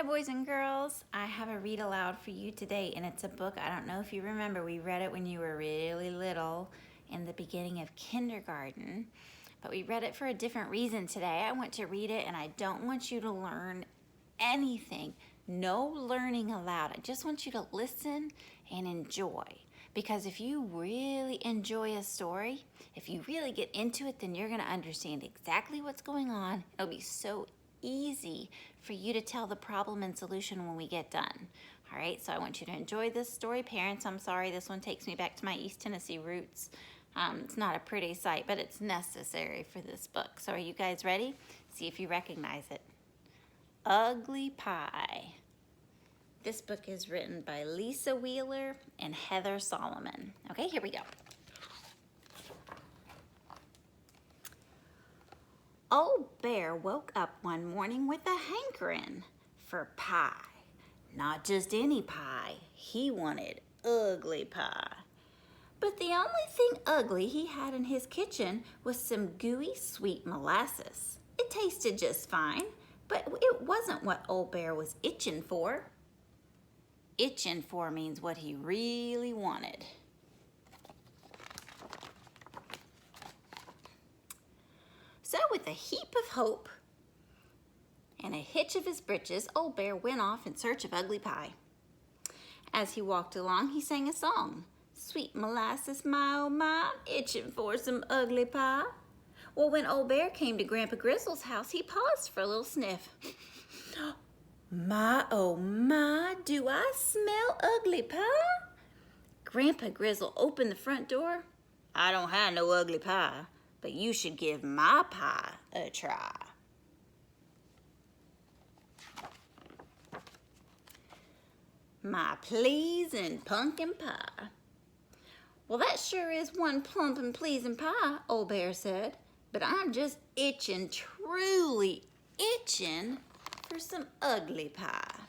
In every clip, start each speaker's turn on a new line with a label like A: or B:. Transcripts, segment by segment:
A: Hi boys and girls, I have a read aloud for you today, and it's a book. I don't know if you remember, we read it when you were really little in the beginning of kindergarten, but we read it for a different reason today. I want to read it and I don't want you to learn anything. No learning allowed. I just want you to listen and enjoy, because if you really enjoy a story, if you really get into it, then you're going to understand exactly what's going on. It'll be so easy for you to tell the problem and solution when we get done. All right, so I want you to enjoy this story. Parents, I'm sorry, this one takes me back to my East Tennessee roots. It's not a pretty sight, but it's necessary for this book. So are you guys ready? See if you recognize it. Ugly Pie. This book is written by Lisa Wheeler and Heather Solomon. Okay, here we go. Old Bear woke up one morning with a hankering for pie. Not just any pie, he wanted ugly pie. But the only thing ugly he had in his kitchen was some gooey sweet molasses. It tasted just fine, but it wasn't what Old Bear was itching for. Itching for means what he really wanted. So with a heap of hope and a hitch of his britches, Old Bear went off in search of ugly pie. As he walked along, he sang a song. Sweet molasses, my oh my, itching for some ugly pie. Well, when Old Bear came to Grandpa Grizzle's house, he paused for a little sniff. My oh my, do I smell ugly pie? Grandpa Grizzle opened the front door. I don't have no ugly pie, but you should give my pie a try. My pleasing pumpkin pie. Well, that sure is one plump and pleasing pie, Old Bear said, but I'm just itching, truly itching for some ugly pie.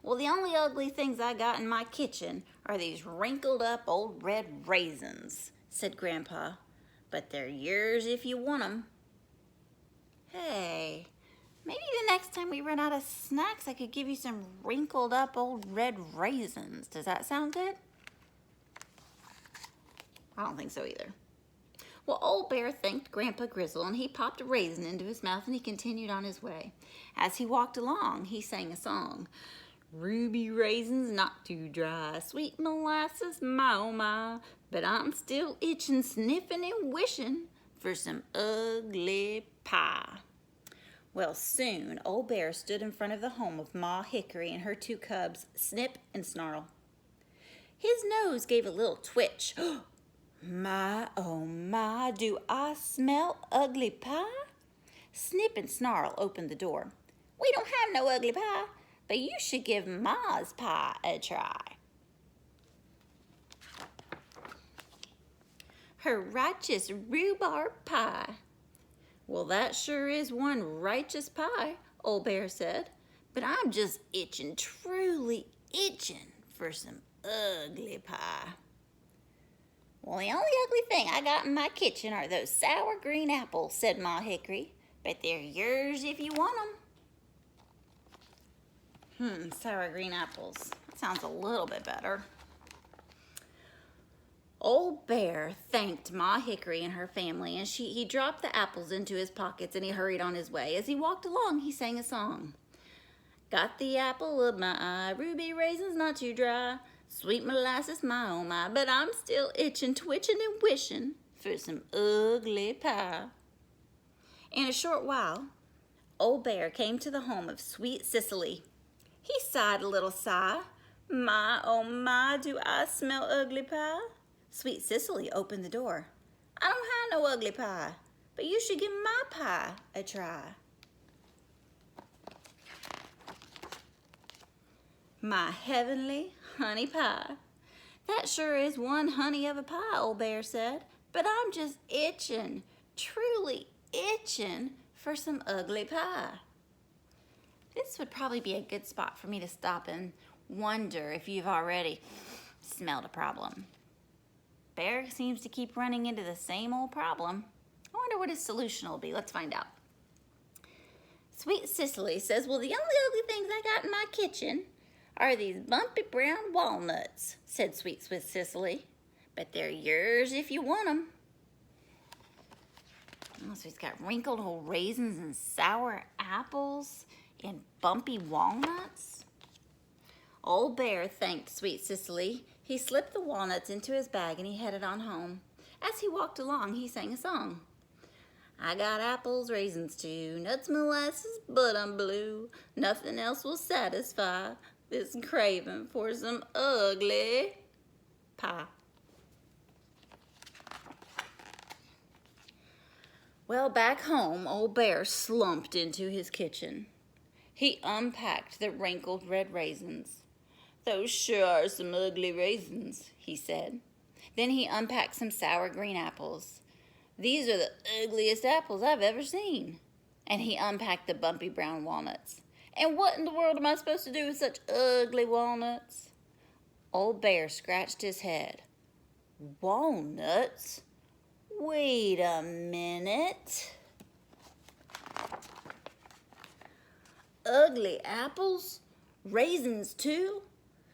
A: Well, the only ugly things I got in my kitchen are these wrinkled up old red raisins, said Grandpa, but they're yours if you want 'em. Hey, maybe the next time we run out of snacks, I could give you some wrinkled up old red raisins. Does that sound good? I don't think so either. Well, Old Bear thanked Grandpa Grizzle, and he popped a raisin into his mouth, and he continued on his way. As he walked along, he sang a song. Ruby raisins not too dry, sweet molasses, my oh my, but I'm still itching, sniffing, and wishing for some ugly pie. Well, soon, Old Bear stood in front of the home of Ma Hickory and her two cubs, Snip and Snarl. His nose gave a little twitch. My, oh my, do I smell ugly pie? Snip and Snarl opened the door. We don't have no ugly pie, but you should give Ma's pie a try. Her righteous rhubarb pie. Well, that sure is one righteous pie, Old Bear said, but I'm just itching, truly itching for some ugly pie. Well, the only ugly thing I got in my kitchen are those sour green apples, said Ma Hickory, but they're yours if you want 'em. Sour green apples. That sounds a little bit better. Old Bear thanked Ma Hickory and her family, and he dropped the apples into his pockets and he hurried on his way. As he walked along, he sang a song. Got the apple of my eye, ruby raisins not too dry, sweet molasses, my oh my, but I'm still itching, twitching, and wishing for some ugly pie. In a short while, Old Bear came to the home of Sweet Cicely. He sighed a little sigh. My, oh my, do I smell ugly pie? Sweet Cicely opened the door. I don't have no ugly pie, but you should give my pie a try. My heavenly honey pie. That sure is one honey of a pie, Old Bear said, but I'm just itching, truly itching for some ugly pie. This would probably be a good spot for me to stop and wonder if you've already smelled a problem. Bear seems to keep running into the same old problem. I wonder what his solution will be. Let's find out. Sweet Cicely says, well, the only ugly things I got in my kitchen are these bumpy brown walnuts, said Sweet Cicely. But they're yours if you want them. Oh, so he's got wrinkled old raisins and sour apples and bumpy walnuts. Old Bear thanked Sweet Cicely. He slipped the walnuts into his bag and he headed on home. As he walked along, he sang a song. I got apples, raisins too, nuts, molasses, but I'm blue. Nothing else will satisfy this craving for some ugly pie. Well, back home, Old Bear slumped into his kitchen. He unpacked the wrinkled red raisins. Those sure are some ugly raisins, he said. Then he unpacked some sour green apples. These are the ugliest apples I've ever seen. And he unpacked the bumpy brown walnuts. And what in the world am I supposed to do with such ugly walnuts? Old Bear scratched his head. Walnuts? Wait a minute. Ugly apples? Raisins too?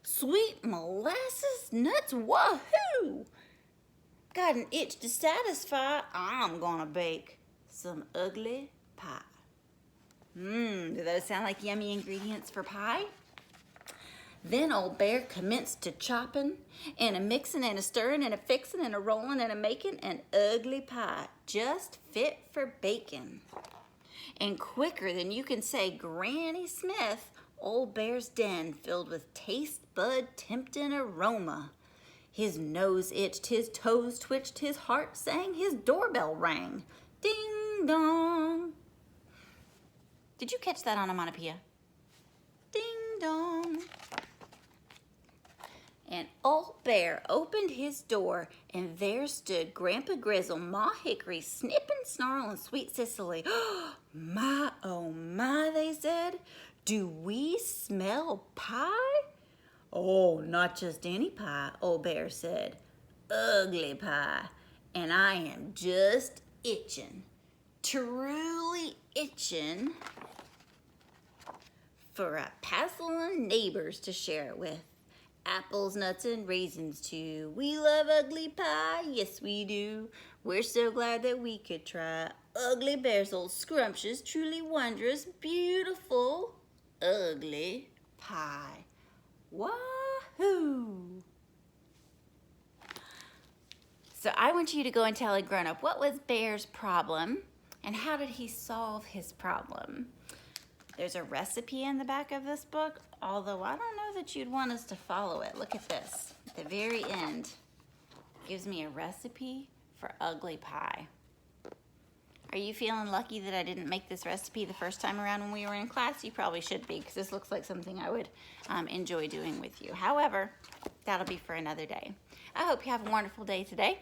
A: Sweet molasses? Nuts? Wahoo! Got an itch to satisfy. I'm gonna bake some ugly pie. Do those sound like yummy ingredients for pie? Then Old Bear commenced to chopping and a mixing and a stirring and a fixing and a rolling and a making an ugly pie just fit for baking. And quicker than you can say Granny Smith, Old Bear's den filled with taste bud tempting aroma. His nose itched, his toes twitched, his heart sang, his doorbell rang. Ding dong. Did you catch that onomatopoeia? Ding dong. And Old Bear opened his door, and there stood Grandpa Grizzle, Ma Hickory, Snip and Snarl, and Sweet Cicely. My, oh my, they said. Do we smell pie? Oh, not just any pie, Old Bear said. Ugly pie. And I am just itching, truly itching for a passel of neighbors to share it with. Apples, nuts, and raisins too. We love ugly pie, yes we do. We're so glad that we could try Ugly Bear's old scrumptious, truly wondrous, beautiful, ugly pie. Wahoo! So I want you to go and tell a grown-up, what was Bear's problem and how did he solve his problem? There's a recipe in the back of this book, although I don't know that you'd want us to follow it. Look at this. At the very end, it gives me a recipe for ugly pie. Are you feeling lucky that I didn't make this recipe the first time around when we were in class? You probably should be, because this looks like something I would enjoy doing with you. However, that'll be for another day. I hope you have a wonderful day today,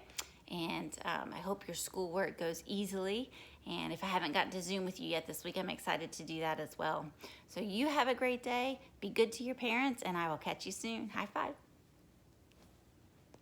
A: and I hope your schoolwork goes easily. And if I haven't gotten to Zoom with you yet this week, I'm excited to do that as well. So you have a great day. Be good to your parents, and I will catch you soon. High five.